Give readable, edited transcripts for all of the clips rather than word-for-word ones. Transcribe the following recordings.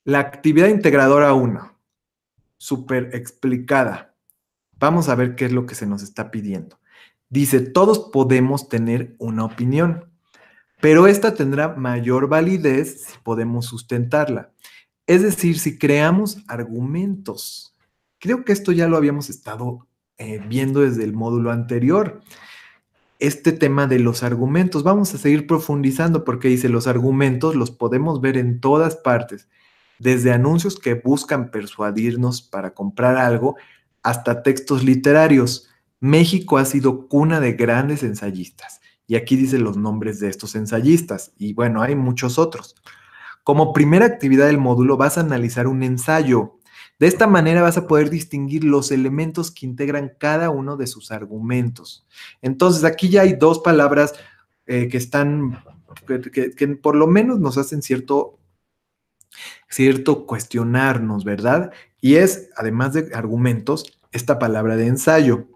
La actividad integradora 1, súper explicada. Vamos a ver qué es lo que se nos está pidiendo. Dice, todos podemos tener una opinión, pero esta tendrá mayor validez si podemos sustentarla. Es decir, si creamos argumentos. Creo que esto ya lo habíamos estado viendo desde el módulo anterior. Este tema de los argumentos. Vamos a seguir profundizando porque dice, los argumentos los podemos ver en todas partes, desde anuncios que buscan persuadirnos para comprar algo hasta textos literarios. México ha sido cuna de grandes ensayistas. Y aquí dice los nombres de estos ensayistas. Y bueno, hay muchos otros. Como primera actividad del módulo vas a analizar un ensayo. De esta manera vas a poder distinguir los elementos que integran cada uno de sus argumentos. Entonces, aquí ya hay dos palabras que están, que por lo menos nos hacen cierto cuestionarnos, ¿verdad? Y es, además de argumentos, esta palabra de ensayo.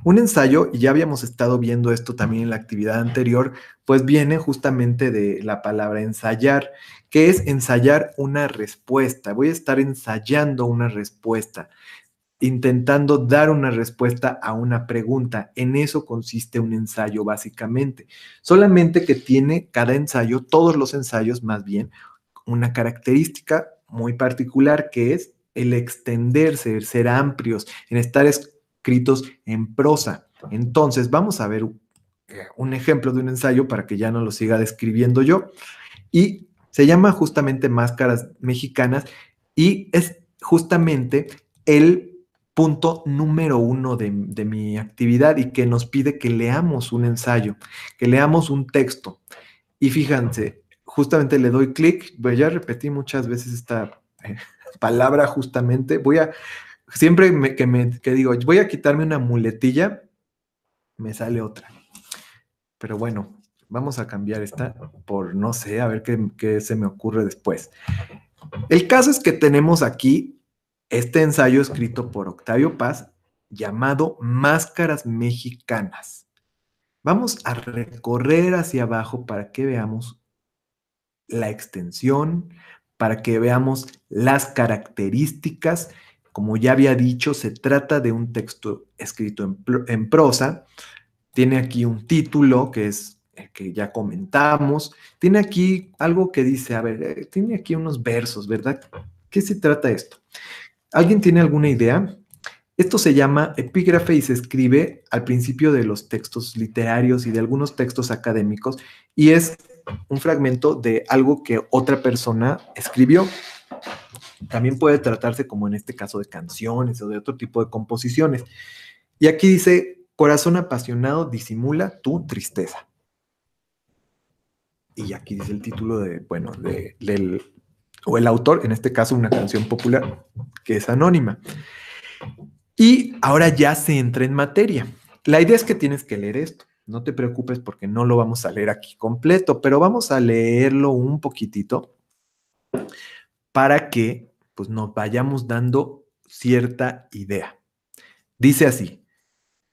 Un ensayo, y ya habíamos estado viendo esto también en la actividad anterior, pues viene justamente de la palabra ensayar, que es ensayar una respuesta. Voy a estar ensayando una respuesta, intentando dar una respuesta a una pregunta. En eso consiste un ensayo básicamente. Solamente que tiene cada ensayo, todos los ensayos más bien, una característica muy particular que es el extenderse, el ser amplios, en estar escritos en prosa. Entonces, vamos a ver un ejemplo de un ensayo para que ya no lo siga describiendo yo. Y se llama justamente Máscaras Mexicanas y es justamente el punto número 1 de mi actividad y que nos pide que leamos un ensayo, que leamos un texto. Y fíjense, justamente le doy clic, ya repetí muchas veces esta palabra justamente, siempre que digo, voy a quitarme una muletilla, me sale otra. Pero bueno, vamos a cambiar esta por, no sé, a ver qué se me ocurre después. El caso es que tenemos aquí este ensayo escrito por Octavio Paz llamado Máscaras Mexicanas. Vamos a recorrer hacia abajo para que veamos la extensión, para que veamos las características. Como ya había dicho, se trata de un texto escrito en prosa. Tiene aquí un título que es el que ya comentamos. Tiene aquí algo que dice, a ver, tiene aquí unos versos, ¿verdad? ¿Qué se trata esto? ¿Alguien tiene alguna idea? Esto se llama epígrafe y se escribe al principio de los textos literarios y de algunos textos académicos y es un fragmento de algo que otra persona escribió. También puede tratarse, como en este caso, de canciones o de otro tipo de composiciones. Y aquí dice, corazón apasionado disimula tu tristeza. Y aquí dice el título de, bueno, o el autor, en este caso una canción popular que es anónima. Y ahora ya se entra en materia. La idea es que tienes que leer esto. No te preocupes porque no lo vamos a leer aquí completo, pero vamos a leerlo un poquitito para que pues, nos vayamos dando cierta idea. Dice así,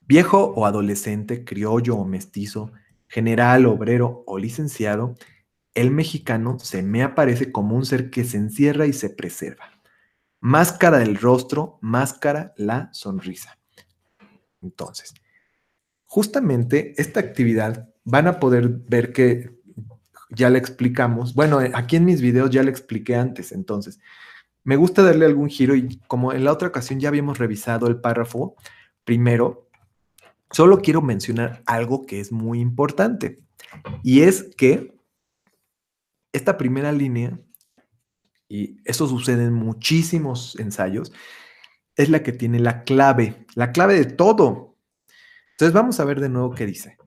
viejo o adolescente, criollo o mestizo, general, obrero o licenciado, el mexicano se me aparece como un ser que se encierra y se preserva. Máscara del rostro, máscara la sonrisa. Entonces, justamente esta actividad van a poder ver que ya la explicamos. Bueno, aquí en mis videos ya la expliqué antes, entonces me gusta darle algún giro y como en la otra ocasión ya habíamos revisado el párrafo primero, solo quiero mencionar algo que es muy importante y es que esta primera línea, y eso sucede en muchísimos ensayos, es la que tiene la clave de todo. Entonces vamos a ver de nuevo qué dice.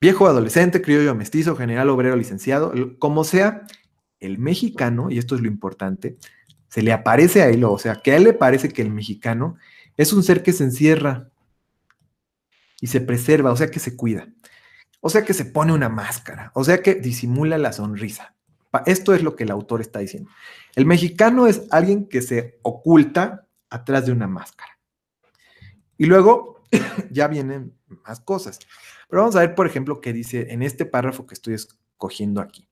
Viejo, adolescente, criollo, mestizo, general, obrero, licenciado, como sea, el mexicano, y esto es lo importante, se le aparece a él, o sea, que a él le parece que el mexicano es un ser que se encierra y se preserva, o sea, que se cuida, o sea, que se pone una máscara, o sea, que disimula la sonrisa. Esto es lo que el autor está diciendo. El mexicano es alguien que se oculta atrás de una máscara. Y luego ya vienen más cosas. Pero vamos a ver, por ejemplo, qué dice en este párrafo que estoy escogiendo aquí.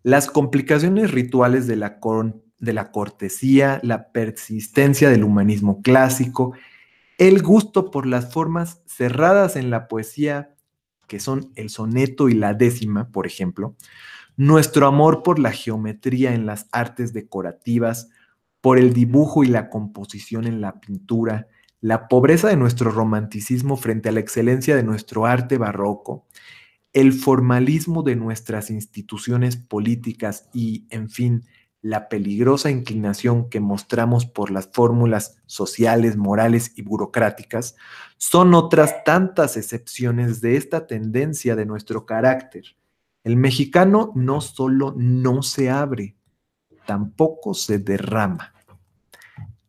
Las complicaciones rituales de la de la cortesía, la persistencia del humanismo clásico, el gusto por las formas cerradas en la poesía, que son el soneto y la décima, por ejemplo, nuestro amor por la geometría en las artes decorativas, por el dibujo y la composición en la pintura, la pobreza de nuestro romanticismo frente a la excelencia de nuestro arte barroco, el formalismo de nuestras instituciones políticas y, en fin, la peligrosa inclinación que mostramos por las fórmulas sociales, morales y burocráticas, son otras tantas excepciones de esta tendencia de nuestro carácter. El mexicano no solo no se abre, tampoco se derrama.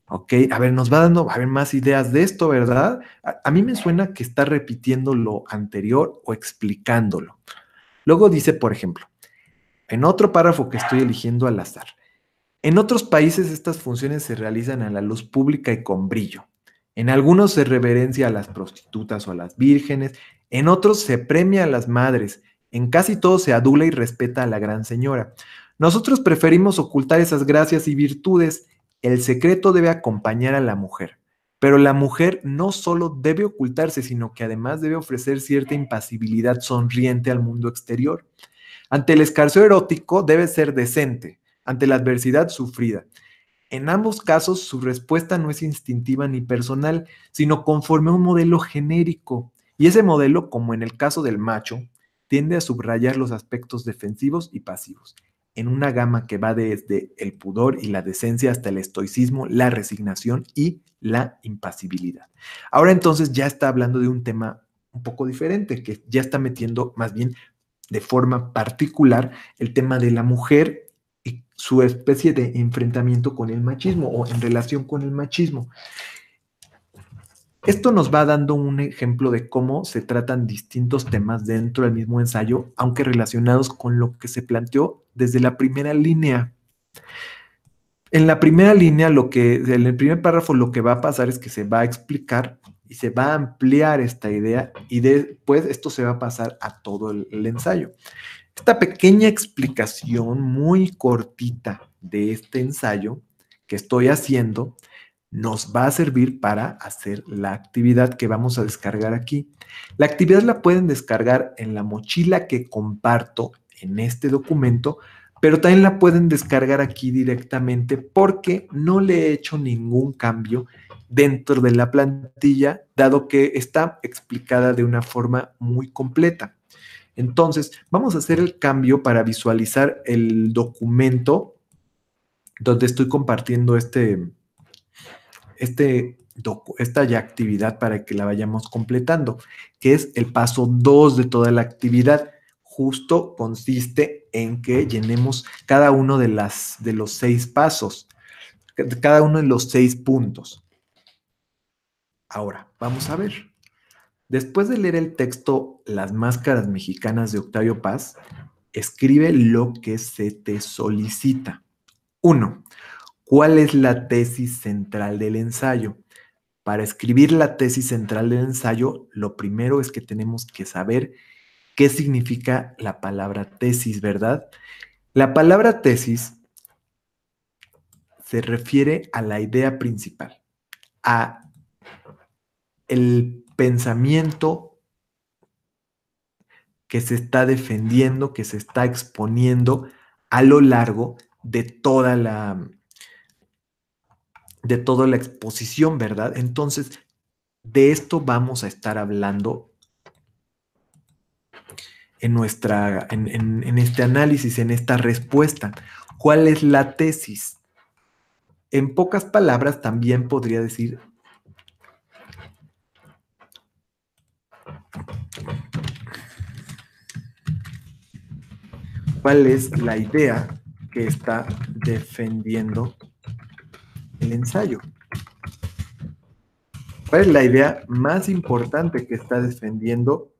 Ok, a ver, nos va dando, a ver, más ideas de esto, ¿verdad? A mí me suena que está repitiendo lo anterior o explicándolo. Luego dice, por ejemplo, en otro párrafo que estoy eligiendo al azar, en otros países estas funciones se realizan a la luz pública y con brillo. En algunos se reverencia a las prostitutas o a las vírgenes, en otros se premia a las madres, en casi todos se adula y respeta a la gran señora. Nosotros preferimos ocultar esas gracias y virtudes. El secreto debe acompañar a la mujer, pero la mujer no solo debe ocultarse, sino que además debe ofrecer cierta impasibilidad sonriente al mundo exterior. Ante el escarceo erótico debe ser decente, ante la adversidad sufrida. En ambos casos, su respuesta no es instintiva ni personal, sino conforme a un modelo genérico. Y ese modelo, como en el caso del macho, tiende a subrayar los aspectos defensivos y pasivos, en una gama que va desde el pudor y la decencia hasta el estoicismo, la resignación y la impasibilidad. Ahora entonces ya está hablando de un tema un poco diferente, que ya está metiendo más bien de forma particular el tema de la mujer y su especie de enfrentamiento con el machismo o en relación con el machismo. Esto nos va dando un ejemplo de cómo se tratan distintos temas dentro del mismo ensayo, aunque relacionados con lo que se planteó desde la primera línea. En la primera línea, en el primer párrafo, lo que va a pasar es que se va a explicar y se va a ampliar esta idea y después esto se va a pasar a todo el ensayo. Esta pequeña explicación muy cortita de este ensayo que estoy haciendo nos va a servir para hacer la actividad que vamos a descargar aquí. La actividad la pueden descargar en la mochila que comparto en este documento, pero también la pueden descargar aquí directamente porque no le he hecho ningún cambio dentro de la plantilla, dado que está explicada de una forma muy completa. Entonces, vamos a hacer el cambio para visualizar el documento donde estoy compartiendo esta ya actividad para que la vayamos completando, que es el paso 2 de toda la actividad. Justo consiste en que llenemos cada uno de los 6 pasos, cada uno de los 6 puntos. Ahora, vamos a ver. Después de leer el texto Las máscaras mexicanas de Octavio Paz, escribe lo que se te solicita. 1. ¿Cuál es la tesis central del ensayo? Para escribir la tesis central del ensayo, lo primero es que tenemos que saber qué significa la palabra tesis, ¿verdad? La palabra tesis se refiere a la idea principal, a el pensamiento que se está defendiendo, que se está exponiendo a lo largo de toda la exposición, ¿verdad? Entonces, de esto vamos a estar hablando en este análisis, en esta respuesta. ¿Cuál es la tesis? En pocas palabras, también podría decir cuál es la idea que está defendiendo el ensayo. ¿Cuál es la idea más importante que está defendiendo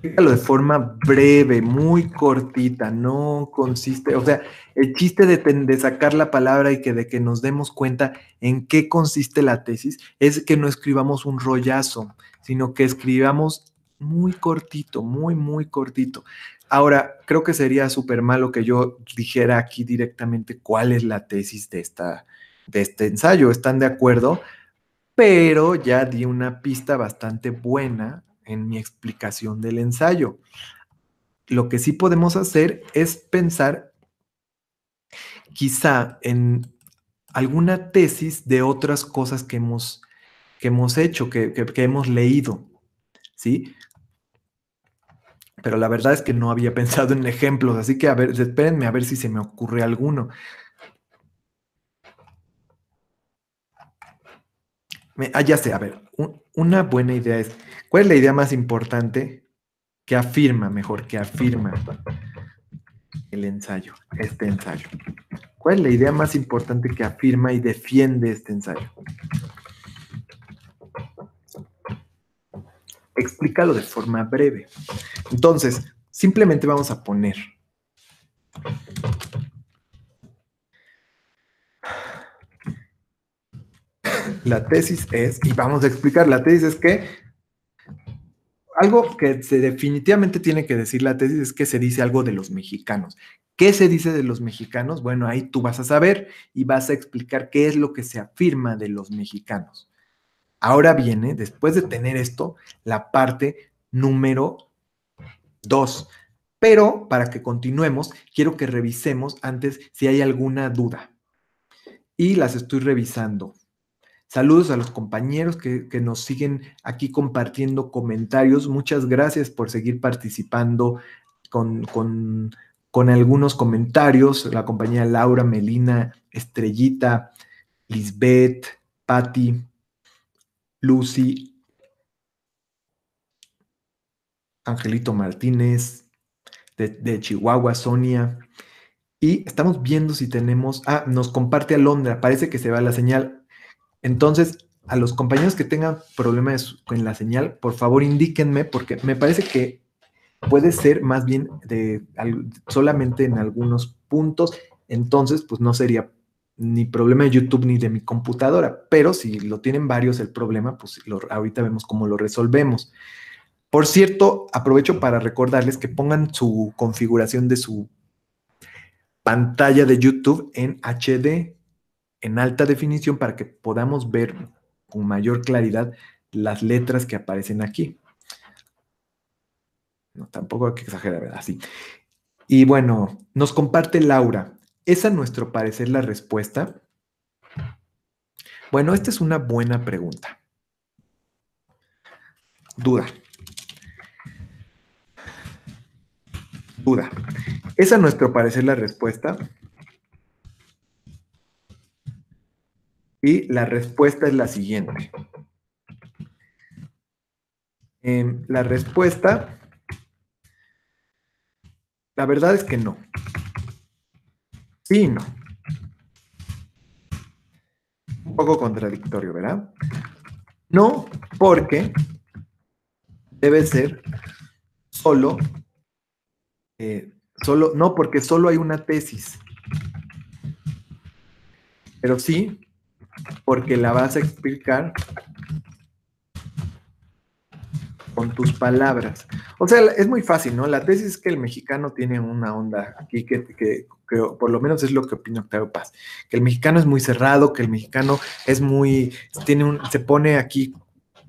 Explícalo de forma breve, muy cortita, no consiste, o sea, el chiste de sacar la palabra y que de que nos demos cuenta en qué consiste la tesis es que no escribamos un rollazo, sino que escribamos muy cortito, muy, muy cortito. Ahora, creo que sería súper malo que yo dijera aquí directamente cuál es la tesis de este ensayo. ¿Están de acuerdo? Pero ya di una pista bastante buena en mi explicación del ensayo. Lo que sí podemos hacer es pensar quizá en alguna tesis de otras cosas que hemos hecho, que hemos leído, ¿sí? Pero la verdad es que no había pensado en ejemplos, así que a ver, espérenme a ver si se me ocurre alguno. Ya sé, a ver, una buena idea es, ¿cuál es la idea más importante que afirma, mejor, que afirma el ensayo, este ensayo? ¿Cuál es la idea más importante que afirma y defiende este ensayo? Explícalo de forma breve. Entonces, simplemente vamos a poner la tesis es, y vamos a explicar, la tesis es que algo que se definitivamente tiene que decir la tesis es que se dice algo de los mexicanos. ¿Qué se dice de los mexicanos? Bueno, ahí tú vas a saber y vas a explicar qué es lo que se afirma de los mexicanos. Ahora viene, después de tener esto, la parte número 2. Pero para que continuemos, quiero que revisemos antes si hay alguna duda. Y las estoy revisando. Saludos a los compañeros que nos siguen aquí compartiendo comentarios. Muchas gracias por seguir participando con, con, con algunos comentarios. La compañía Laura, Melina, Estrellita, Lisbeth, Patti, Lucy, Angelito Martínez, de Chihuahua, Sonia. Y estamos viendo si tenemos. Ah, nos comparte Alondra. Parece que se va la señal. Entonces, a los compañeros que tengan problemas con la señal, por favor indíquenme, porque me parece que puede ser más bien solamente en algunos puntos. Entonces, pues no sería ni problema de YouTube ni de mi computadora. Pero si lo tienen varios el problema, pues ahorita vemos cómo lo resolvemos. Por cierto, aprovecho para recordarles que pongan su configuración de su pantalla de YouTube en HD, en alta definición, para que podamos ver con mayor claridad las letras que aparecen aquí. No, tampoco hay que exagerar, ¿verdad? Así. Y bueno, nos comparte Laura. ¿Es a nuestro parecer la respuesta? Bueno, esta es una buena pregunta. Duda. Duda. ¿Es a nuestro parecer la respuesta? Y la respuesta es la siguiente. La respuesta, la verdad es que no. Sí y no. Un poco contradictorio, ¿verdad? No, porque debe ser solo, no porque solo hay una tesis, pero sí porque la vas a explicar con tus palabras. O sea, es muy fácil, ¿no? La tesis es que el mexicano tiene una onda aquí que por lo menos es lo que opina Octavio Paz, que el mexicano es muy cerrado, que el mexicano es muy, se pone aquí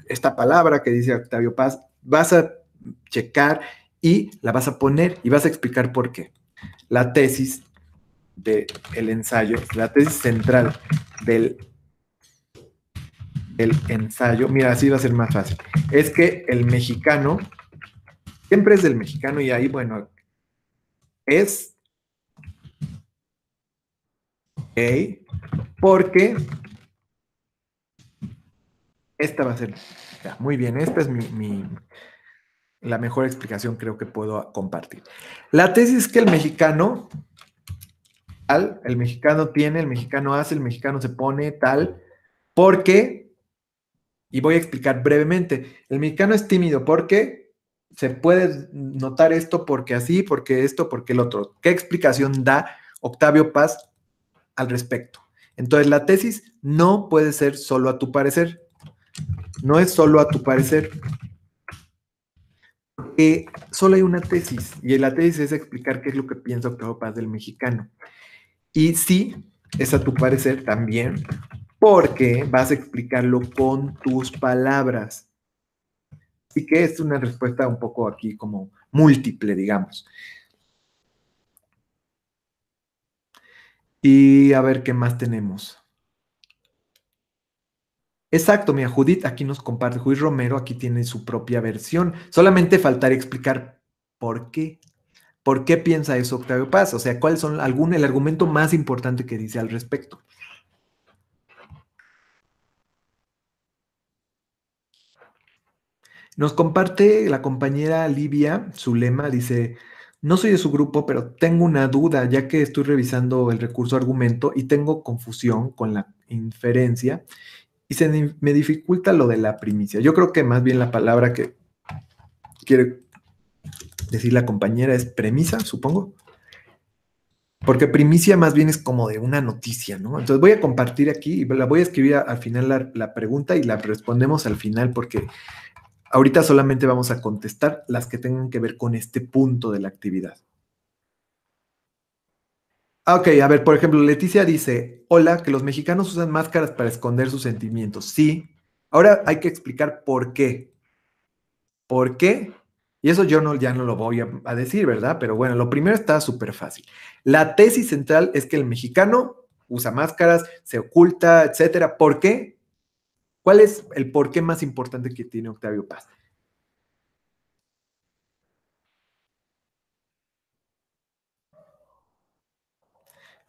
esta palabra que dice Octavio Paz, vas a checar y la vas a poner y vas a explicar por qué. La tesis del ensayo, la tesis central del ensayo, mira, así va a ser más fácil, es que el mexicano, siempre es del mexicano y ahí, bueno, es gay porque esta va a ser, ya, muy bien, esta es la mejor explicación creo que puedo compartir. La tesis es que el mexicano, tal, el mexicano tiene, el mexicano hace, el mexicano se pone tal, porque, y voy a explicar brevemente, el mexicano es tímido porque se puede notar esto porque así, porque esto, porque el otro. ¿Qué explicación da Octavio Paz al respecto? Entonces, la tesis no puede ser solo a tu parecer. No es solo a tu parecer. Solo hay una tesis, y la tesis es explicar qué es lo que piensa Octavio Paz del mexicano. Y sí, es a tu parecer también, porque vas a explicarlo con tus palabras. Así que es una respuesta un poco aquí como múltiple, digamos. Y a ver qué más tenemos. Exacto, mira, Judith aquí nos comparte, Judith Romero aquí tiene su propia versión. Solamente faltaría explicar por qué. ¿Por qué piensa eso Octavio Paz? O sea, ¿cuál son el argumento más importante que dice al respecto? Nos comparte la compañera Livia su lema, dice, no soy de su grupo, pero tengo una duda, ya que estoy revisando el recurso argumento y tengo confusión con la inferencia y me dificulta lo de la primicia. Yo creo que más bien la palabra que quiere decir la compañera es premisa, supongo. Porque primicia más bien es como de una noticia, ¿no? Entonces voy a compartir aquí y la voy a escribir al final la pregunta y la respondemos al final porque ahorita solamente vamos a contestar las que tengan que ver con este punto de la actividad. Ok, a ver, por ejemplo, Leticia dice, hola, que los mexicanos usan máscaras para esconder sus sentimientos. Sí. Ahora hay que explicar por qué. ¿Por qué? Y eso yo no, ya no lo voy a decir, ¿verdad? Pero bueno, lo primero está súper fácil. La tesis central es que el mexicano usa máscaras, se oculta, etcétera. ¿Por qué? ¿Cuál es el por qué más importante que tiene Octavio Paz?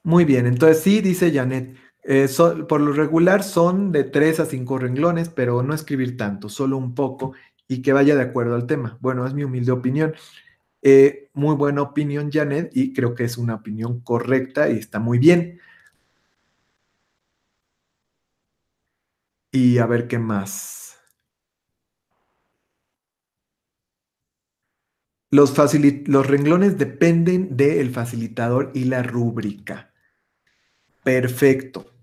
Muy bien, entonces sí, dice Janet, por lo regular son de 3 a 5 renglones, pero no escribir tanto, solo un poco y que vaya de acuerdo al tema. Bueno, es mi humilde opinión. Muy buena opinión, Janet, y creo que es una opinión correcta y está muy bien. Y a ver qué más. Los renglones dependen del facilitador y la rúbrica. Perfecto.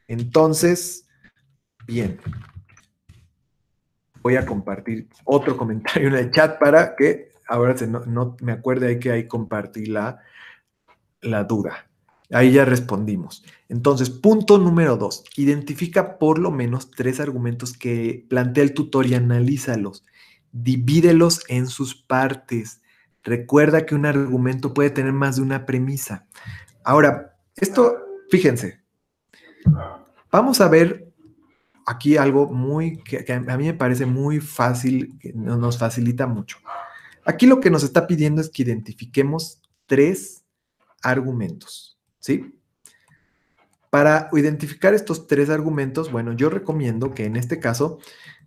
Entonces, bien, voy a compartir otro comentario en el chat para que ahora no me acuerde ahí que ahí compartí la duda. Ahí ya respondimos. Entonces, punto número 2. Identifica por lo menos 3 argumentos que plantea el tutor y analízalos. Divídelos en sus partes. Recuerda que un argumento puede tener más de una premisa. Ahora, esto, fíjense, vamos a ver aquí algo que a mí me parece muy fácil, que nos facilita mucho. Aquí lo que nos está pidiendo es que identifiquemos 3 argumentos, ¿sí? Para identificar estos 3 argumentos, bueno, yo recomiendo que en este caso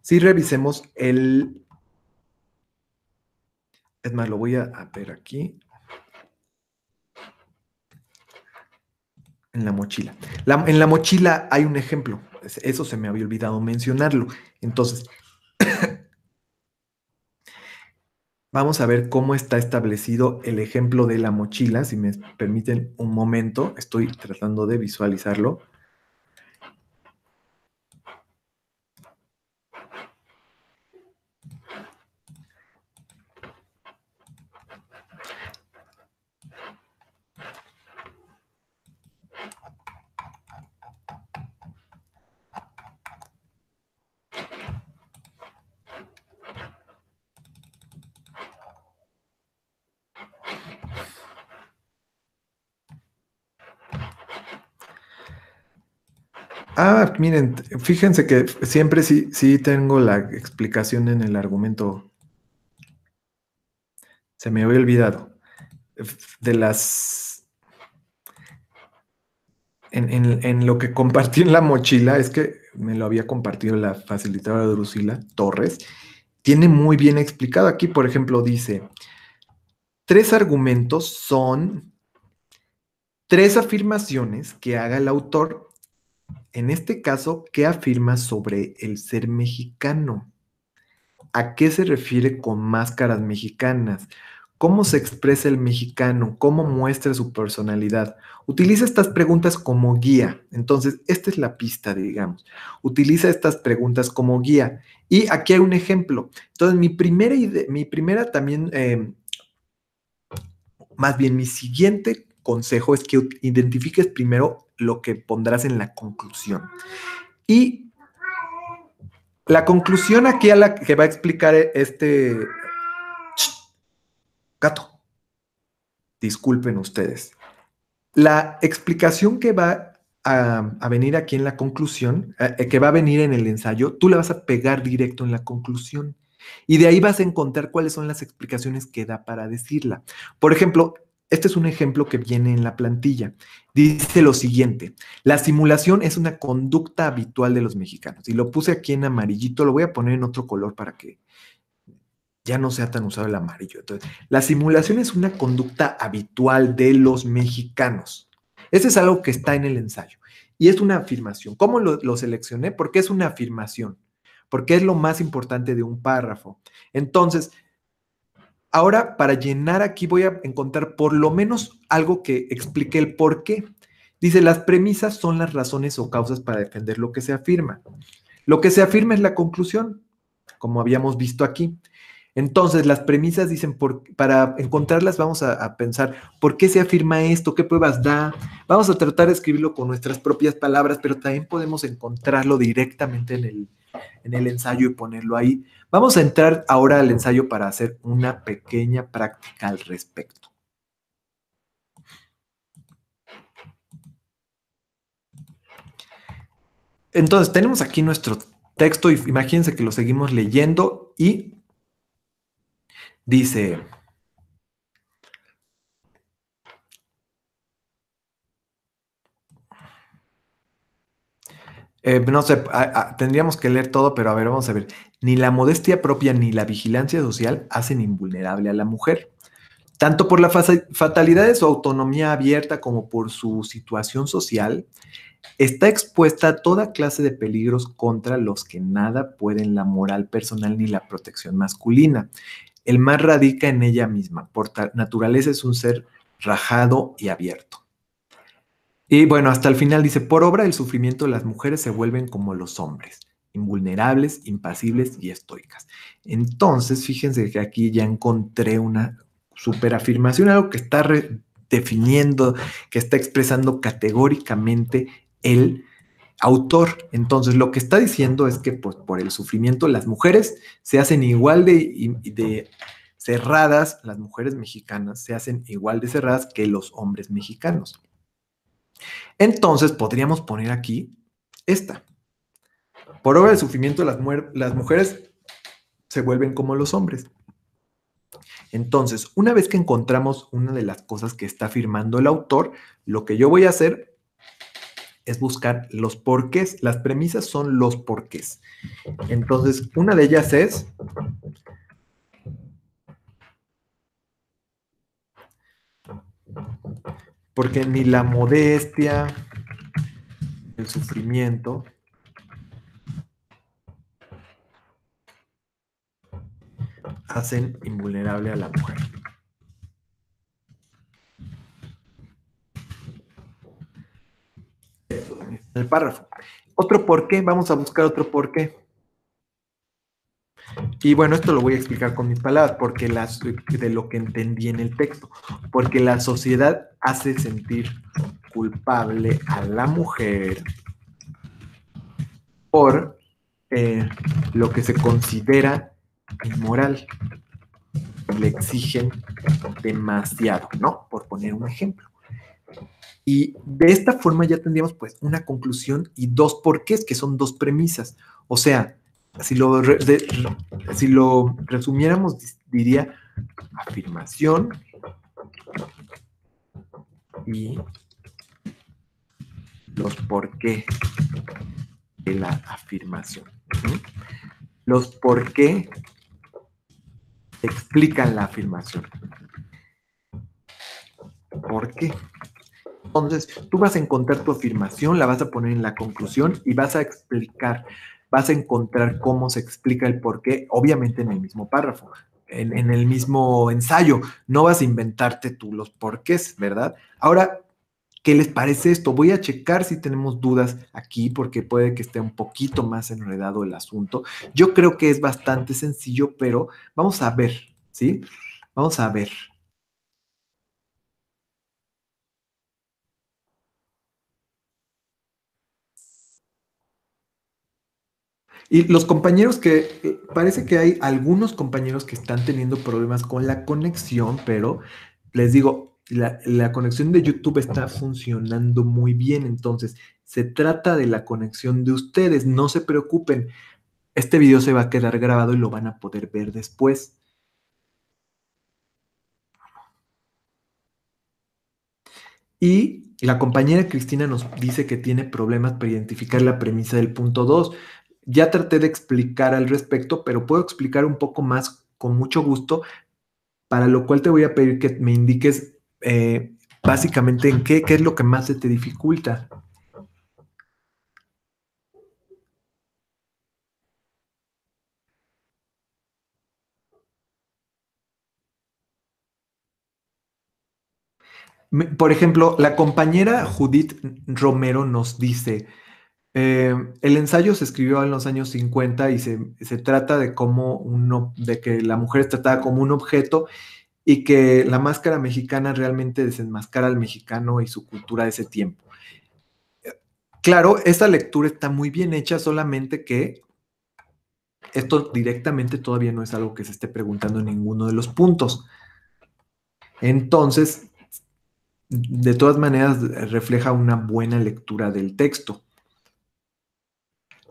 sí revisemos es más, lo voy a ver aquí en la mochila. En la mochila hay un ejemplo, eso se me había olvidado mencionarlo. Entonces, vamos a ver cómo está establecido el ejemplo de la mochila, si me permiten un momento, estoy tratando de visualizarlo. Miren, fíjense que siempre sí tengo la explicación en el argumento. Se me había olvidado. De las. En lo que compartí en la mochila, es que me lo había compartido la facilitadora de Drusila Torres. Tiene muy bien explicado. Aquí, por ejemplo, dice: 3 argumentos son 3 afirmaciones que haga el autor. En este caso, ¿qué afirma sobre el ser mexicano? ¿A qué se refiere con máscaras mexicanas? ¿Cómo se expresa el mexicano? ¿Cómo muestra su personalidad? Utiliza estas preguntas como guía. Entonces, esta es la pista, digamos. Utiliza estas preguntas como guía. Y aquí hay un ejemplo. Entonces, mi primera también, más bien mi siguiente consejo es que identifiques primero lo que pondrás en la conclusión. Y la conclusión aquí a la que va a explicar este gato, disculpen ustedes. La explicación que va a venir aquí en la conclusión, que va a venir en el ensayo, tú la vas a pegar directo en la conclusión. Y de ahí vas a encontrar cuáles son las explicaciones que da para decirla. Por ejemplo, este es un ejemplo que viene en la plantilla. Dice lo siguiente: la simulación es una conducta habitual de los mexicanos. Y lo puse aquí en amarillito, lo voy a poner en otro color para que ya no sea tan usado el amarillo. Entonces, la simulación es una conducta habitual de los mexicanos. Ese es algo que está en el ensayo. Y es una afirmación. ¿Cómo lo seleccioné? Porque es una afirmación. Porque es lo más importante de un párrafo. Entonces, ahora para llenar aquí voy a encontrar por lo menos algo que explique el por qué. Dice, las premisas son las razones o causas para defender lo que se afirma. Lo que se afirma es la conclusión, como habíamos visto aquí. Entonces, las premisas dicen, para encontrarlas vamos a pensar, ¿por qué se afirma esto? ¿Qué pruebas da? Vamos a tratar de escribirlo con nuestras propias palabras, pero también podemos encontrarlo directamente en el ensayo y ponerlo ahí. Vamos a entrar ahora al ensayo para hacer una pequeña práctica al respecto. Entonces, tenemos aquí nuestro texto y imagínense que lo seguimos leyendo y dice... no sé, tendríamos que leer todo, pero a ver, vamos a ver. Ni la modestia propia ni la vigilancia social hacen invulnerable a la mujer, tanto por la fatalidad de su autonomía abierta como por su situación social. Está expuesta a toda clase de peligros contra los que nada pueden la moral personal ni la protección masculina. El mal radica en ella misma. Por naturaleza es un ser rajado y abierto. Y bueno, hasta el final dice, por obra del sufrimiento las mujeres se vuelven como los hombres, invulnerables, impasibles y estoicas. Entonces, fíjense que aquí ya encontré una superafirmación, algo que está definiendo, que está expresando categóricamente el autor. Entonces, lo que está diciendo es que pues, por el sufrimiento las mujeres se hacen igual de cerradas, las mujeres mexicanas se hacen igual de cerradas que los hombres mexicanos. Entonces podríamos poner aquí esta. Por obra del sufrimiento, las mujeres se vuelven como los hombres. Entonces, una vez que encontramos una de las cosas que está afirmando el autor, lo que yo voy a hacer es buscar los porqués. Las premisas son los porqués. Entonces, una de ellas es... porque ni la modestia, el sufrimiento, hacen invulnerable a la mujer. El párrafo. Otro por qué, vamos a buscar otro por qué. Y bueno, esto lo voy a explicar con mis palabras, porque de lo que entendí en el texto, porque la sociedad hace sentir culpable a la mujer por lo que se considera inmoral. Le exigen demasiado, ¿no? Por poner un ejemplo. Y de esta forma ya tendríamos pues una conclusión y dos porqués, que son dos premisas. O sea, si lo resumiéramos, diría afirmación y los por qué de la afirmación. Los por qué explican la afirmación. ¿Por qué? Entonces, tú vas a encontrar tu afirmación, la vas a poner en la conclusión y vas a explicar vas a encontrar cómo se explica el por qué, obviamente en el mismo párrafo, en el mismo ensayo. No vas a inventarte tú los porqués, ¿verdad? Ahora, ¿qué les parece esto? Voy a checar si tenemos dudas aquí porque puede que esté un poquito más enredado el asunto. Yo creo que es bastante sencillo, pero vamos a ver, ¿sí? Vamos a ver. Y los compañeros parece que hay algunos compañeros que están teniendo problemas con la conexión, pero les digo, la conexión de YouTube está funcionando muy bien, entonces se trata de la conexión de ustedes, no se preocupen, este video se va a quedar grabado y lo van a poder ver después. Y la compañera Cristina nos dice que tiene problemas para identificar la premisa del punto 2. Ya traté de explicar al respecto, pero puedo explicar un poco más con mucho gusto, para lo cual te voy a pedir que me indiques básicamente en qué es lo que más se te dificulta. Por ejemplo, la compañera Judith Romero nos dice, el ensayo se escribió en los años 50 y se trata de de que la mujer es tratada como un objeto y que la máscara mexicana realmente desenmascara al mexicano y su cultura de ese tiempo. Claro, esa lectura está muy bien hecha, solamente que esto directamente todavía no es algo que se esté preguntando en ninguno de los puntos. Entonces, de todas maneras, refleja una buena lectura del texto.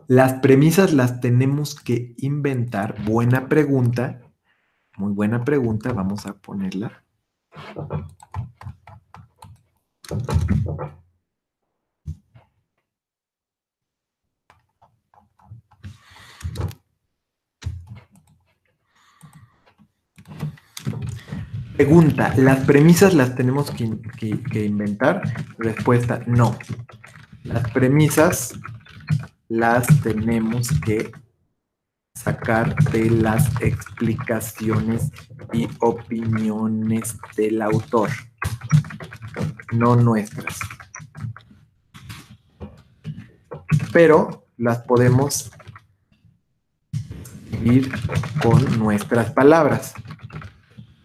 Las premisas las tenemos que inventar. Buena pregunta, muy buena pregunta, vamos a ponerla. Pregunta, ¿las premisas las tenemos que inventar? Respuesta, no. Las premisas las tenemos que sacar de las explicaciones y opiniones del autor, no nuestras. Pero las podemos ir con nuestras palabras.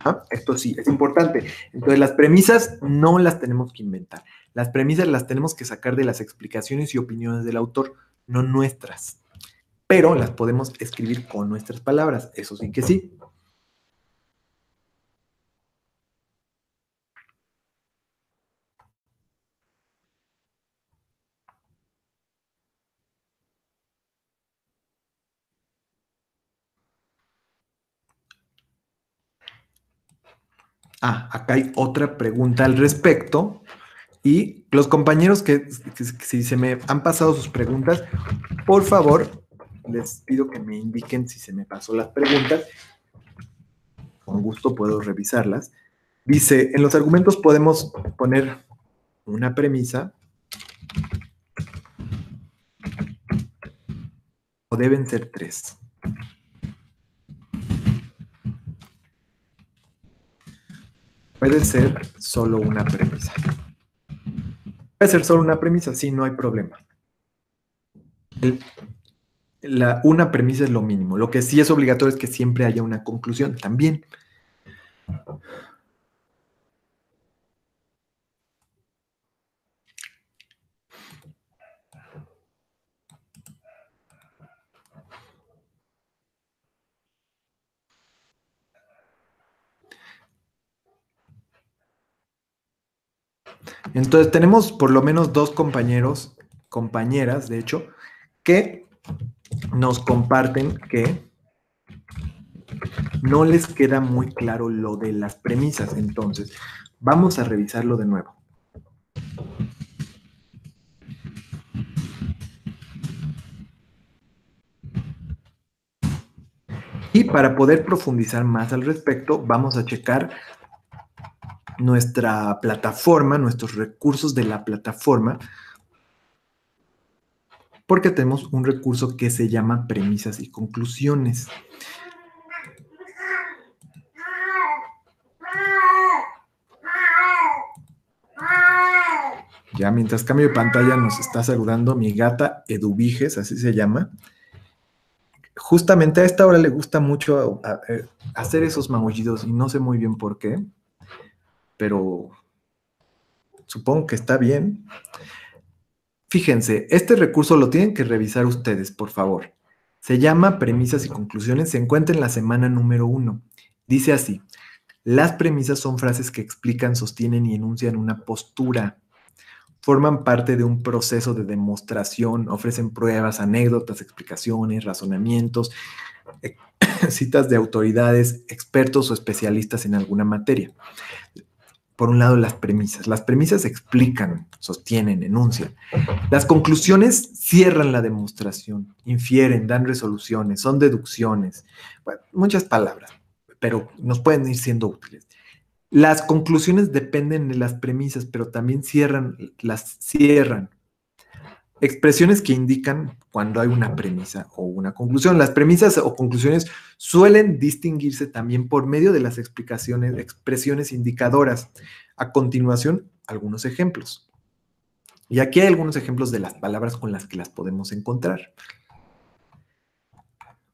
¿Ah? Esto sí, es importante. Entonces, las premisas no las tenemos que inventar. Las premisas las tenemos que sacar de las explicaciones y opiniones del autor, no nuestras. Pero las podemos escribir con nuestras palabras. Eso sí que sí. Ah, acá hay otra pregunta al respecto. Y los compañeros que si se me han pasado sus preguntas, por favor, les pido que me indiquen si se me pasó las preguntas. Con gusto puedo revisarlas. Dice, en los argumentos podemos poner una premisa o deben ser tres. Puede ser solo una premisa. Puede ser solo una premisa, sí, no hay problema. Una premisa es lo mínimo. Lo que sí es obligatorio es que siempre haya una conclusión también. Entonces tenemos por lo menos dos compañeros, compañeras, de hecho, que nos comparten que no les queda muy claro lo de las premisas. Entonces, vamos a revisarlo de nuevo. Y para poder profundizar más al respecto, vamos a checar nuestra plataforma, nuestros recursos de la plataforma. porque tenemos un recurso que se llama premisas y conclusiones. Ya mientras cambio de pantalla nos está saludando mi gata Eduviges, así se llama. Justamente a esta hora le gusta mucho hacer esos maullidos y no sé muy bien por qué, pero supongo que está bien. Fíjense, este recurso lo tienen que revisar ustedes, por favor. Se llama Premisas y Conclusiones, se encuentra en la semana número 1. Dice así: las premisas son frases que explican, sostienen y enuncian una postura. Forman parte de un proceso de demostración, ofrecen pruebas, anécdotas, explicaciones, razonamientos, citas de autoridades, expertos o especialistas en alguna materia. Por un lado, las premisas. Las premisas explican, sostienen, enuncian. Las conclusiones cierran la demostración, infieren, dan resoluciones, son deducciones. Bueno, muchas palabras, pero nos pueden ir siendo útiles. Las conclusiones dependen de las premisas, pero también las cierran. Expresiones que indican cuando hay una premisa o una conclusión. Las premisas o conclusiones suelen distinguirse también por medio de las expresiones indicadoras. A continuación, algunos ejemplos. Y aquí hay algunos ejemplos de las palabras con las que las podemos encontrar.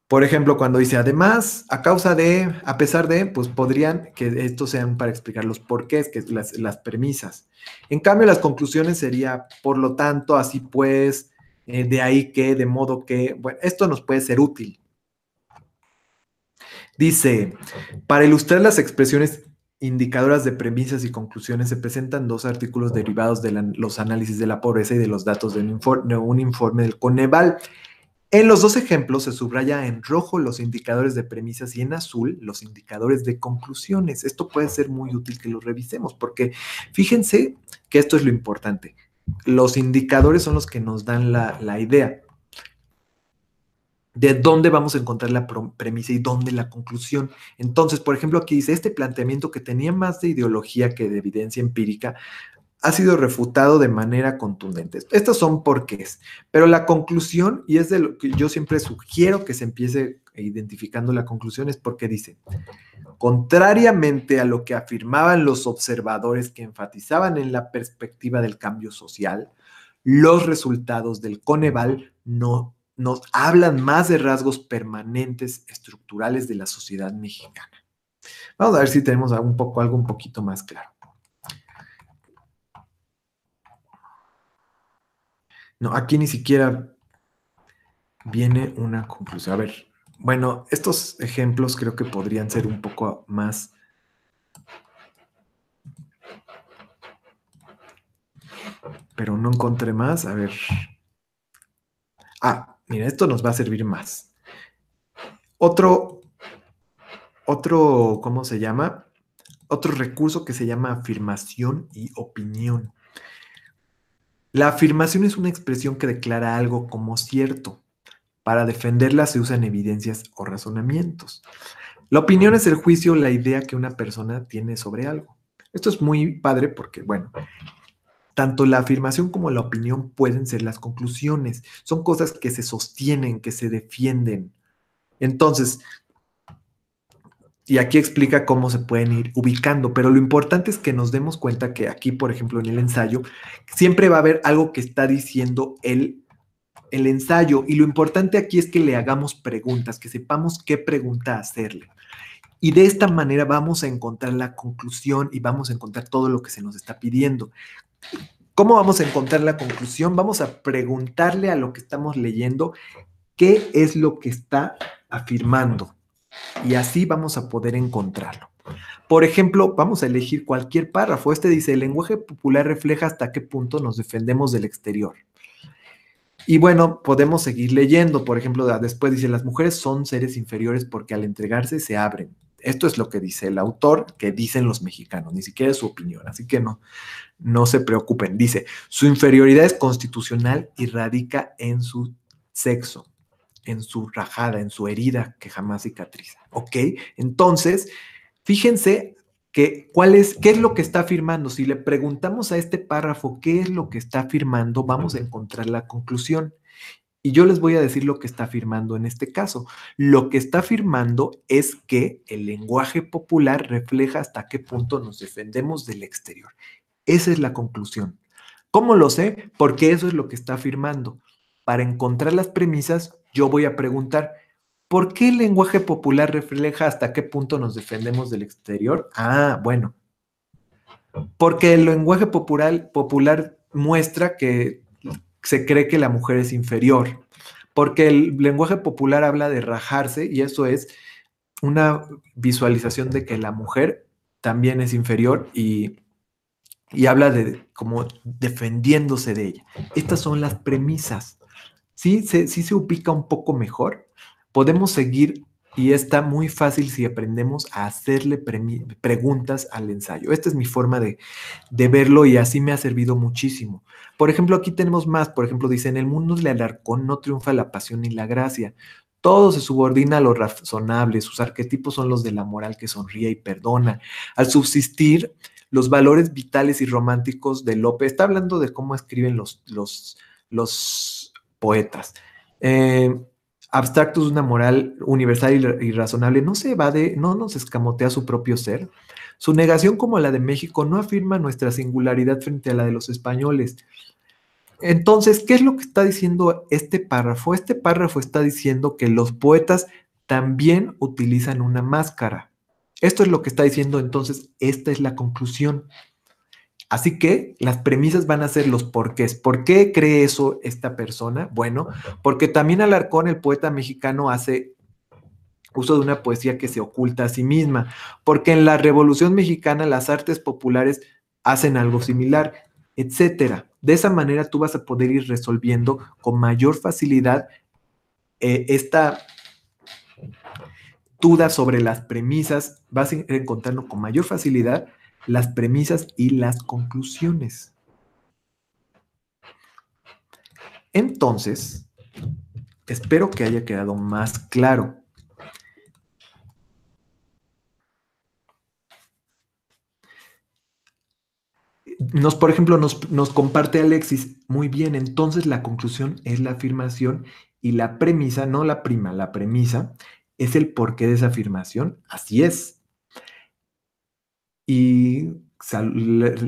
Por ejemplo, cuando dice además, a causa de, a pesar de, pues podrían que estos sean para explicar los porqués, que es las premisas. En cambio, las conclusiones sería, por lo tanto, así pues, de ahí que, de modo que, bueno, esto nos puede ser útil. Dice, para ilustrar las expresiones indicadoras de premisas y conclusiones se presentan dos artículos derivados de los análisis de la pobreza y de los datos de un informe del Coneval. En los dos ejemplos se subraya en rojo los indicadores de premisas y en azul los indicadores de conclusiones. Esto puede ser muy útil que lo revisemos porque fíjense que esto es lo importante. Los indicadores son los que nos dan la idea de dónde vamos a encontrar la premisa y dónde la conclusión. Entonces, por ejemplo, aquí dice, este planteamiento que tenía más de ideología que de evidencia empírica ha sido refutado de manera contundente. Estos son porqués, pero la conclusión, y es de lo que yo siempre sugiero que se empiece identificando la conclusión, es porque dice, contrariamente a lo que afirmaban los observadores que enfatizaban en la perspectiva del cambio social, los resultados del Coneval no nos hablan más de rasgos permanentes estructurales de la sociedad mexicana. Vamos a ver si tenemos algo un poquito más claro. No, aquí ni siquiera viene una conclusión. A ver, bueno, estos ejemplos creo que podrían ser un poco más... Pero no encontré más. A ver. Ah, mira, esto nos va a servir más. Otro, ¿cómo se llama? Otro recurso que se llama afirmación y opinión. La afirmación es una expresión que declara algo como cierto. Para defenderla se usan evidencias o razonamientos. La opinión es el juicio o la idea que una persona tiene sobre algo. Esto es muy padre porque, bueno, tanto la afirmación como la opinión pueden ser las conclusiones. Son cosas que se sostienen, que se defienden. Entonces, y aquí explica cómo se pueden ir ubicando, pero lo importante es que nos demos cuenta que aquí, por ejemplo, en el ensayo, siempre va a haber algo que está diciendo el ensayo, y lo importante aquí es que le hagamos preguntas, que sepamos qué pregunta hacerle. Y de esta manera vamos a encontrar la conclusión y vamos a encontrar todo lo que se nos está pidiendo. ¿Cómo vamos a encontrar la conclusión? Vamos a preguntarle a lo que estamos leyendo qué es lo que está afirmando. Y así vamos a poder encontrarlo. Por ejemplo, vamos a elegir cualquier párrafo. Este dice, el lenguaje popular refleja hasta qué punto nos defendemos del exterior. Y bueno, podemos seguir leyendo. Por ejemplo, después dice, las mujeres son seres inferiores porque al entregarse se abren. Esto es lo que dice el autor, que dicen los mexicanos, ni siquiera es su opinión, así que no se preocupen. Dice, su inferioridad es constitucional y radica en su sexo, en su rajada, en su herida que jamás cicatriza. ¿Ok? Entonces, fíjense qué es lo que está afirmando. Si le preguntamos a este párrafo qué es lo que está afirmando, vamos a encontrar la conclusión. Y yo les voy a decir lo que está afirmando en este caso. Lo que está afirmando es que el lenguaje popular refleja hasta qué punto nos defendemos del exterior. Esa es la conclusión. ¿Cómo lo sé? Porque eso es lo que está afirmando. Para encontrar las premisas, yo voy a preguntar, ¿por qué el lenguaje popular refleja hasta qué punto nos defendemos del exterior? Ah, bueno, porque el lenguaje popular muestra que se cree que la mujer es inferior, porque el lenguaje popular habla de rajarse y eso es una visualización de que la mujer también es inferior y habla de como defendiéndose de ella. Estas son las premisas. Sí se ubica un poco mejor. Podemos seguir y está muy fácil si aprendemos a hacerle preguntas al ensayo. Esta es mi forma de verlo y así me ha servido muchísimo. Por ejemplo, aquí tenemos más. Por ejemplo, dice, en el mundo del Alarcón no triunfa la pasión ni la gracia. Todo se subordina a lo razonable. Sus arquetipos son los de la moral que sonríe y perdona. Al subsistir, los valores vitales y románticos de Lope, está hablando de cómo escriben los poetas. Abstractos de una moral universal y razonable, no se evade, no nos escamotea su propio ser. Su negación, como la de México, no afirma nuestra singularidad frente a la de los españoles. Entonces, ¿qué es lo que está diciendo este párrafo? Este párrafo está diciendo que los poetas también utilizan una máscara. Esto es lo que está diciendo, entonces, esta es la conclusión. Así que las premisas van a ser los porqués. ¿Por qué cree eso esta persona? Bueno, porque también Alarcón, el poeta mexicano, hace uso de una poesía que se oculta a sí misma, porque en la Revolución Mexicana las artes populares hacen algo similar, etcétera. De esa manera tú vas a poder ir resolviendo con mayor facilidad esta duda sobre las premisas, vas a ir encontrando con mayor facilidad las premisas y las conclusiones. Entonces, espero que haya quedado más claro. Por ejemplo, nos comparte Alexis, muy bien, entonces la conclusión es la afirmación y la premisa, no la prima, la premisa es el porqué de esa afirmación, así es. Y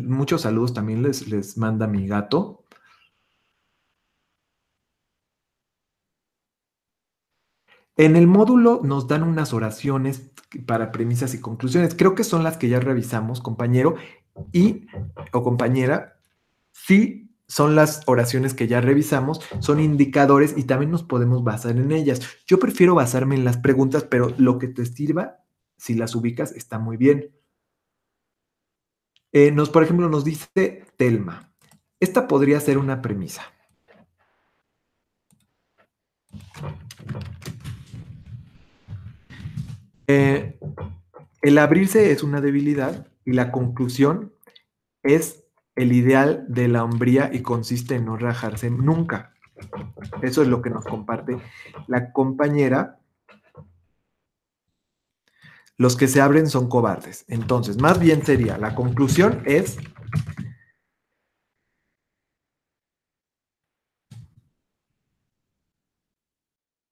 muchos saludos también les manda mi gato. En el módulo nos dan unas oraciones para premisas y conclusiones. Creo que son las que ya revisamos, compañero o compañera. Sí, son las oraciones que ya revisamos, son indicadores y también nos podemos basar en ellas. Yo prefiero basarme en las preguntas, pero lo que te sirva, si las ubicas, está muy bien. Por ejemplo, nos dice Telma. Esta podría ser una premisa. Eh, el abrirse es una debilidad y la conclusión es el ideal de la hombría y consiste en no rajarse nunca. Eso es lo que nos comparte la compañera. Los que se abren son cobardes. Entonces, más bien sería, la conclusión es,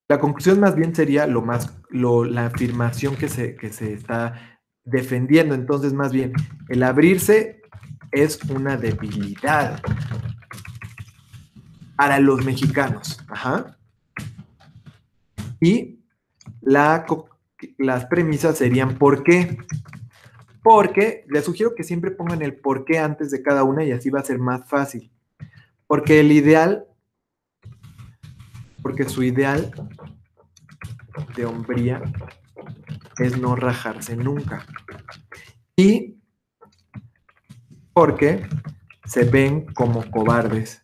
la conclusión más bien sería la afirmación que se está defendiendo. Entonces, más bien, el abrirse es una debilidad para los mexicanos. Ajá. Y las premisas serían ¿por qué? Porque les sugiero que siempre pongan el por qué antes de cada una y así va a ser más fácil. Porque el ideal, porque su ideal de hombría es no rajarse nunca. Y porque se ven como cobardes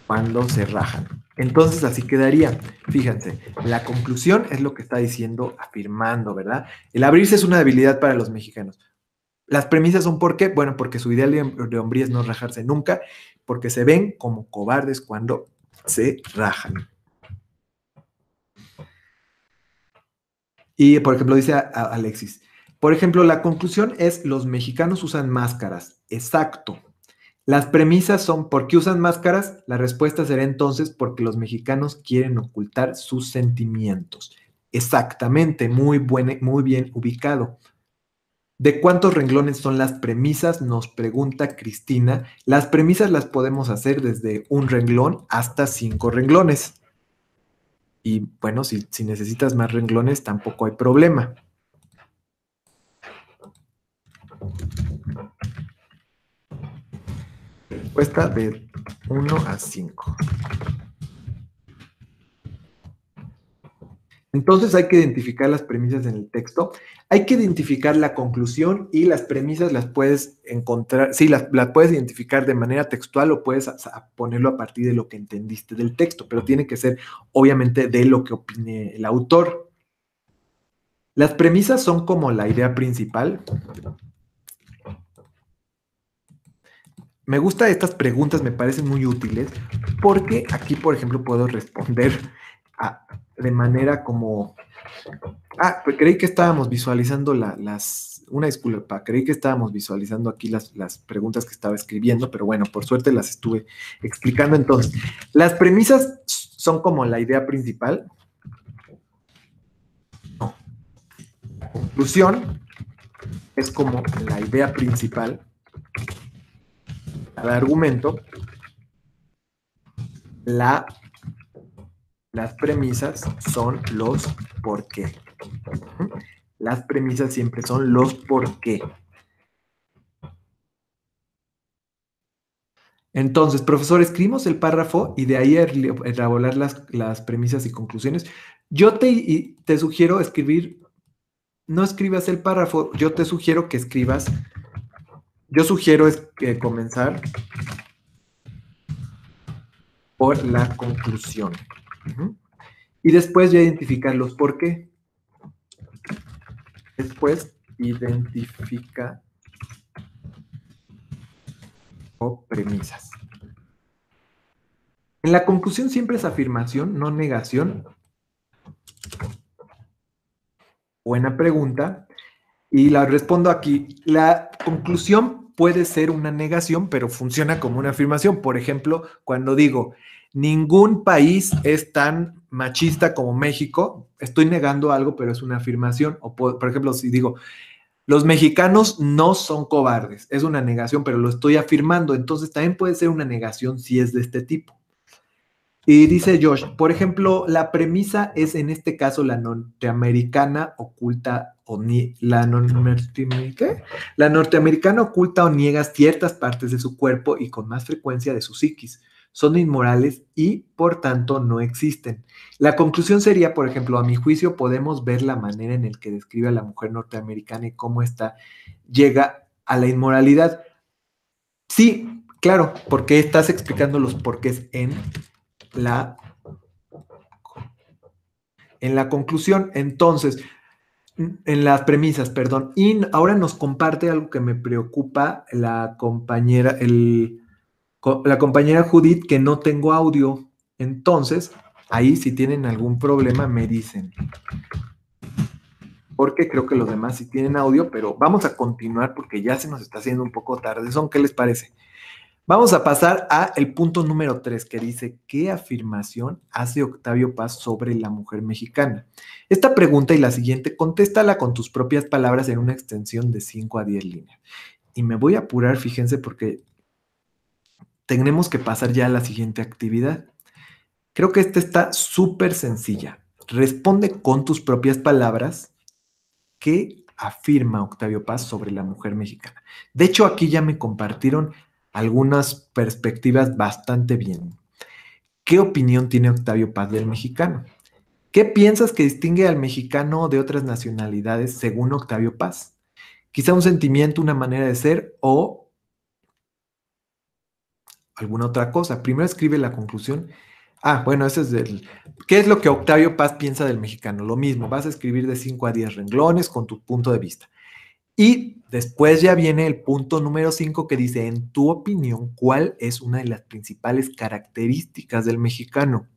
cuando se rajan. Entonces así quedaría. Fíjense, la conclusión es lo que está diciendo, afirmando, ¿verdad? El abrirse es una debilidad para los mexicanos. Las premisas son ¿por qué? Bueno, porque su ideal de hombría es no rajarse nunca, porque se ven como cobardes cuando se rajan. Y, por ejemplo, dice Alexis, por ejemplo, la conclusión es los mexicanos usan máscaras. Exacto. Las premisas son, ¿por qué usan máscaras? La respuesta será entonces porque los mexicanos quieren ocultar sus sentimientos. Exactamente, muy bien ubicado. ¿De cuántos renglones son las premisas? Nos pregunta Cristina. Las premisas las podemos hacer desde un renglón hasta 5 renglones. Y bueno, si necesitas más renglones, tampoco hay problema. Respuesta de 1 a 5. Entonces hay que identificar las premisas en el texto, hay que identificar la conclusión y las premisas las puedes encontrar, sí, las puedes identificar de manera textual o puedes ponerlo a partir de lo que entendiste del texto, pero tiene que ser obviamente de lo que opine el autor. Las premisas son como la idea principal. Me gustan estas preguntas, me parecen muy útiles, porque aquí, por ejemplo, puedo responder de manera como... pues creí que estábamos visualizando una disculpa, creí que estábamos visualizando aquí las preguntas que estaba escribiendo, pero bueno, por suerte las estuve explicando. Entonces, las premisas son como la idea principal. No. La conclusión es como la idea principal. Cada argumento. Las premisas son los por qué. Las premisas siempre son los por qué. Entonces, profesor, escribimos el párrafo y de ahí elaborar las premisas y conclusiones. Yo te sugiero escribir, no escribas el párrafo, yo te sugiero que escribas, yo sugiero que comenzar por la conclusión. Y después ya identificar los por qué. Después identifica o premisas. En la conclusión siempre es afirmación, no negación. Buena pregunta. Y la respondo aquí. La conclusión puede ser una negación, pero funciona como una afirmación. Por ejemplo, cuando digo, ningún país es tan machista como México, estoy negando algo, pero es una afirmación. O por ejemplo, si digo, los mexicanos no son cobardes, es una negación, pero lo estoy afirmando. Entonces también puede ser una negación si es de este tipo. Y dice Josh, por ejemplo, la premisa es en este caso la norteamericana oculta o la norteamericana oculta o niega ciertas partes de su cuerpo y con más frecuencia de su psiquis. Son inmorales y por tanto no existen. La conclusión sería, por ejemplo, a mi juicio podemos ver la manera en la que describe a la mujer norteamericana y cómo ésta llega a la inmoralidad. Sí, claro, porque estás explicando los porqués en la conclusión. Entonces, en las premisas, perdón. Y ahora nos comparte algo que me preocupa la compañera Judith, que no tengo audio. Entonces, ahí si tienen algún problema me dicen. Porque creo que los demás sí tienen audio, pero vamos a continuar porque ya se nos está haciendo un poco tarde. ¿Qué les parece? Vamos a pasar al punto número 3, que dice, ¿qué afirmación hace Octavio Paz sobre la mujer mexicana? Esta pregunta y la siguiente, contéstala con tus propias palabras en una extensión de 5 a 10 líneas. Y me voy a apurar, fíjense, porque tenemos que pasar ya a la siguiente actividad. Creo que esta está súper sencilla. Responde con tus propias palabras qué afirma Octavio Paz sobre la mujer mexicana. De hecho, aquí ya me compartieron algunas perspectivas bastante bien. ¿Qué opinión tiene Octavio Paz del mexicano? ¿Qué piensas que distingue al mexicano de otras nacionalidades según Octavio Paz? Quizá un sentimiento, una manera de ser o alguna otra cosa. Primero escribe la conclusión. Bueno, ese es ¿qué es lo que Octavio Paz piensa del mexicano? Lo mismo, vas a escribir de 5 a 10 renglones con tu punto de vista. Y después ya viene el punto número 5 que dice, en tu opinión, ¿cuál es una de las principales características del mexicano?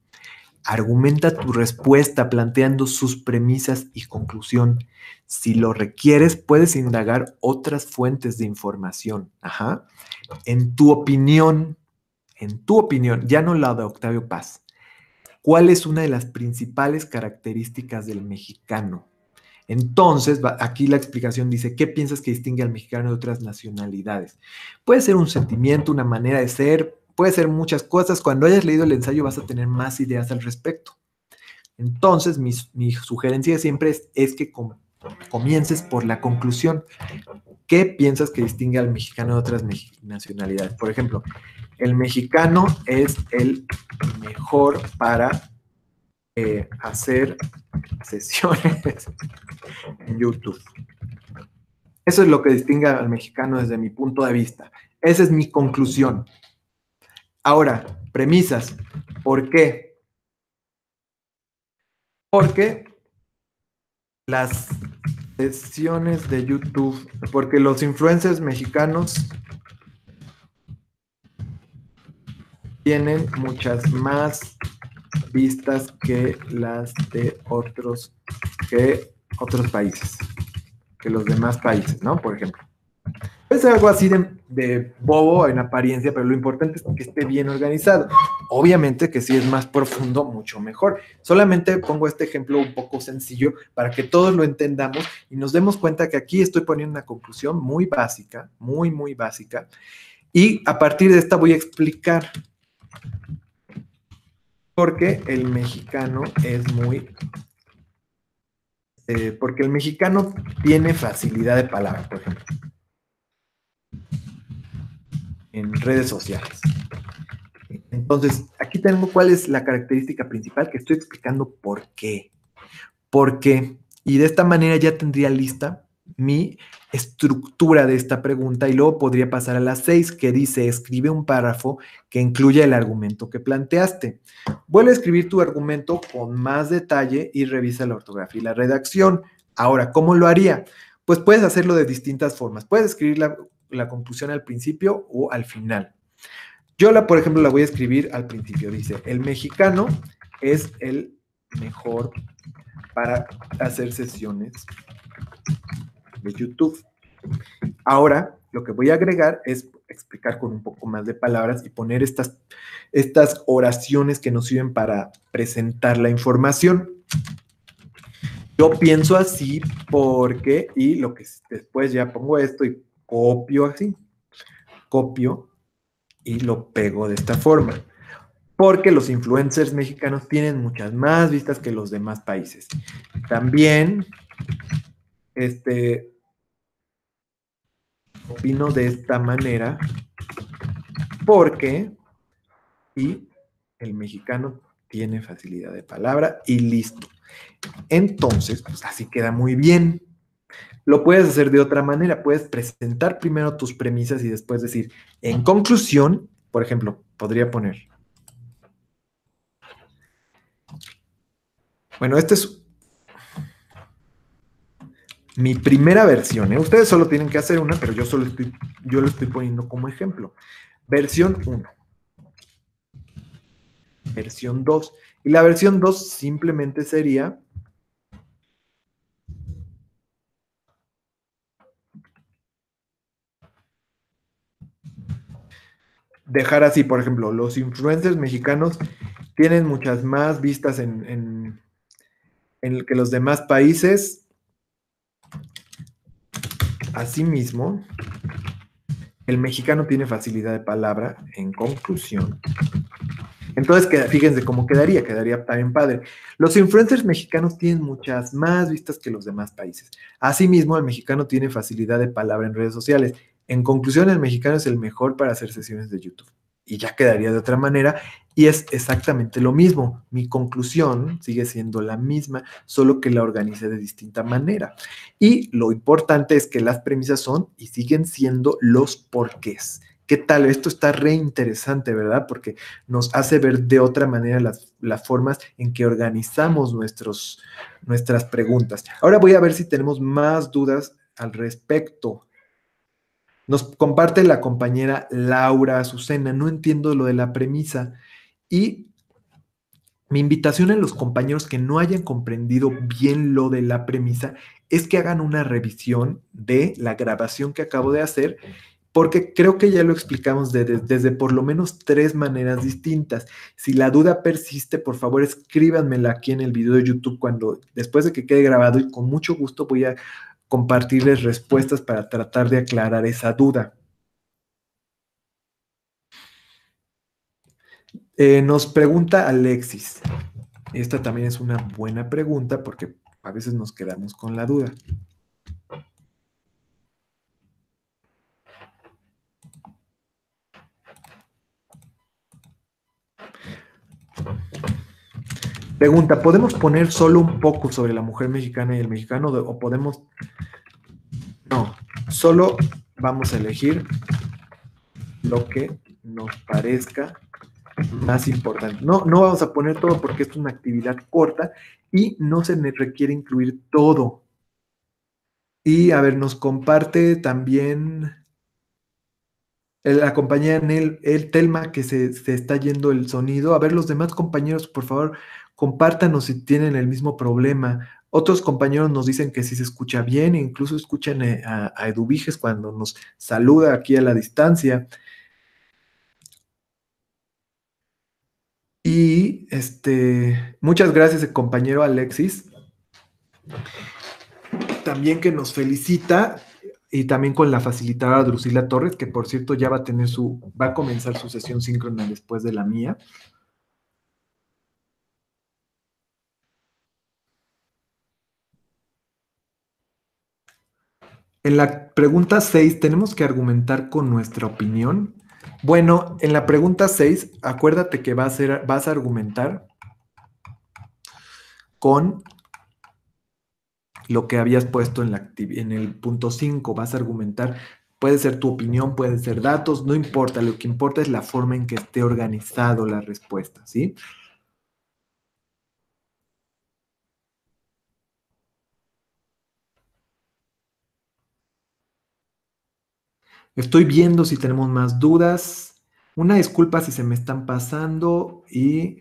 Argumenta tu respuesta planteando sus premisas y conclusión. Si lo requieres, puedes indagar otras fuentes de información. Ajá. En tu opinión, ya no la de Octavio Paz, ¿cuál es una de las principales características del mexicano? Entonces, aquí la explicación dice, ¿qué piensas que distingue al mexicano de otras nacionalidades? Puede ser un sentimiento, una manera de ser, puede ser muchas cosas. Cuando hayas leído el ensayo vas a tener más ideas al respecto. Entonces, mi sugerencia siempre es que comiences por la conclusión. ¿Qué piensas que distingue al mexicano de otras nacionalidades? Por ejemplo, el mexicano es el mejor para hacer sesiones en YouTube. Eso es lo que distingue al mexicano desde mi punto de vista. Esa es mi conclusión. Ahora, premisas. ¿Por qué? Porque las sesiones de YouTube, porque los influencers mexicanos tienen muchas más vistas que las de otros países, que los demás países, ¿no? Por ejemplo. Puede ser algo así de bobo en apariencia, pero lo importante es que esté bien organizado. Obviamente que si es más profundo, mucho mejor. Solamente pongo este ejemplo un poco sencillo para que todos lo entendamos y nos demos cuenta que aquí estoy poniendo una conclusión muy básica, muy, muy básica. Y a partir de esta voy a explicar por qué el mexicano es muy... porque el mexicano tiene facilidad de palabra, por ejemplo, en redes sociales. Entonces, aquí tengo cuál es la característica principal que estoy explicando por qué. ¿Por qué? Y de esta manera ya tendría lista mi estructura de esta pregunta y luego podría pasar a las 6 que dice, escribe un párrafo que incluya el argumento que planteaste. Vuelve a escribir tu argumento con más detalle y revisa la ortografía y la redacción. Ahora, ¿cómo lo haría? Pues puedes hacerlo de distintas formas. Puedes escribir la conclusión al principio o al final. Yo, por ejemplo, la voy a escribir al principio. Dice, el mexicano es el mejor para hacer sesiones de YouTube. Ahora, lo que voy a agregar es explicar con un poco más de palabras y poner estas oraciones que nos sirven para presentar la información. Yo pienso así porque, y lo que después ya pongo esto y copio así, copio y lo pego de esta forma. Porque los influencers mexicanos tienen muchas más vistas que los demás países. También, opino de esta manera porque y el mexicano tiene facilidad de palabra y listo. Entonces, pues así queda muy bien. Lo puedes hacer de otra manera. Puedes presentar primero tus premisas y después decir, en conclusión, por ejemplo, podría poner. Bueno, esta es mi primera versión. Ustedes solo tienen que hacer una, pero yo lo estoy poniendo como ejemplo. Versión 1. Versión 2. Y la versión 2 simplemente sería dejar así, por ejemplo, los influencers mexicanos tienen muchas más vistas en que los demás países. Asimismo, el mexicano tiene facilidad de palabra, en conclusión. Entonces, fíjense cómo quedaría también padre. Los influencers mexicanos tienen muchas más vistas que los demás países. Asimismo, el mexicano tiene facilidad de palabra en redes sociales. En conclusión, el mexicano es el mejor para hacer sesiones de YouTube. Y ya quedaría de otra manera. Y es exactamente lo mismo. Mi conclusión sigue siendo la misma, solo que la organicé de distinta manera. Y lo importante es que las premisas son y siguen siendo los porqués. ¿Qué tal? Esto está re interesante, ¿verdad? Porque nos hace ver de otra manera las formas en que organizamos nuestras preguntas. Ahora voy a ver si tenemos más dudas al respecto. Nos comparte la compañera Laura Azucena. No entiendo lo de la premisa. Y Mi invitación a los compañeros que no hayan comprendido bien lo de la premisa es que hagan una revisión de la grabación que acabo de hacer, porque creo que ya lo explicamos desde por lo menos tres maneras distintas. Si la duda persiste, por favor escríbanmela aquí en el video de YouTube después de que quede grabado, y con mucho gusto voy a compartirles respuestas para tratar de aclarar esa duda. Nos pregunta Alexis. Esta también es una buena pregunta porque a veces nos quedamos con la duda. Pregunta, ¿podemos poner solo un poco sobre la mujer mexicana y el mexicano o podemos? No, solo vamos a elegir lo que nos parezca más importante. No, no vamos a poner todo porque es una actividad corta y no se requiere incluir todo. Y a ver, nos comparte también la compañera el Telma, que se está yendo el sonido. A ver, los demás compañeros, por favor, compártanos si tienen el mismo problema. Otros compañeros nos dicen que sí se escucha bien, e incluso escuchan a Eduviges cuando nos saluda aquí a la distancia. Y muchas gracias, compañero Alexis, también que nos felicita, y también con la facilitadora Drusila Torres, que por cierto ya va a comenzar su sesión síncrona después de la mía. En la pregunta 6 tenemos que argumentar con nuestra opinión. Bueno, en la pregunta 6, acuérdate que vas a argumentar con lo que habías puesto en el punto 5. Vas a argumentar, puede ser tu opinión, puede ser datos, no importa, lo que importa es la forma en que esté organizado la respuesta, ¿sí? Estoy viendo si tenemos más dudas. Una disculpa si se me están pasando y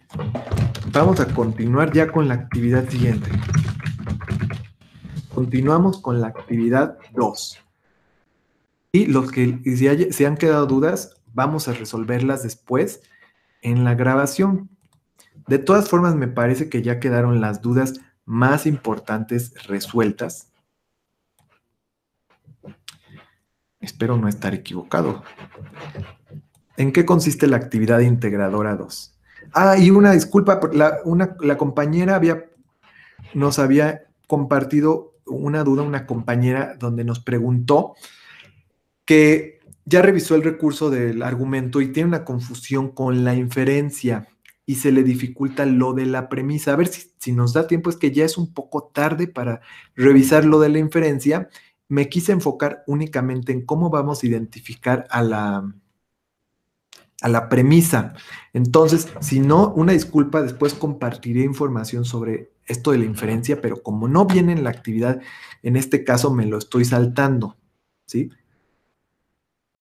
vamos a continuar ya con la actividad siguiente. Continuamos con la actividad 2. Y los que si se han quedado dudas, vamos a resolverlas después en la grabación. De todas formas, me parece que ya quedaron las dudas más importantes resueltas. Espero no estar equivocado. ¿En qué consiste la actividad integradora 2? Ah, y una disculpa, la compañera nos había compartido una duda, una compañera, donde nos preguntó que ya revisó el recurso del argumento y tiene una confusión con la inferencia y se le dificulta lo de la premisa. A ver si nos da tiempo, es que ya es un poco tarde para revisar lo de la inferencia. Me quise enfocar únicamente en cómo vamos a identificar a la premisa. Entonces, si no, una disculpa, después compartiré información sobre esto de la inferencia, pero como no viene en la actividad, en este caso me lo estoy saltando, ¿sí?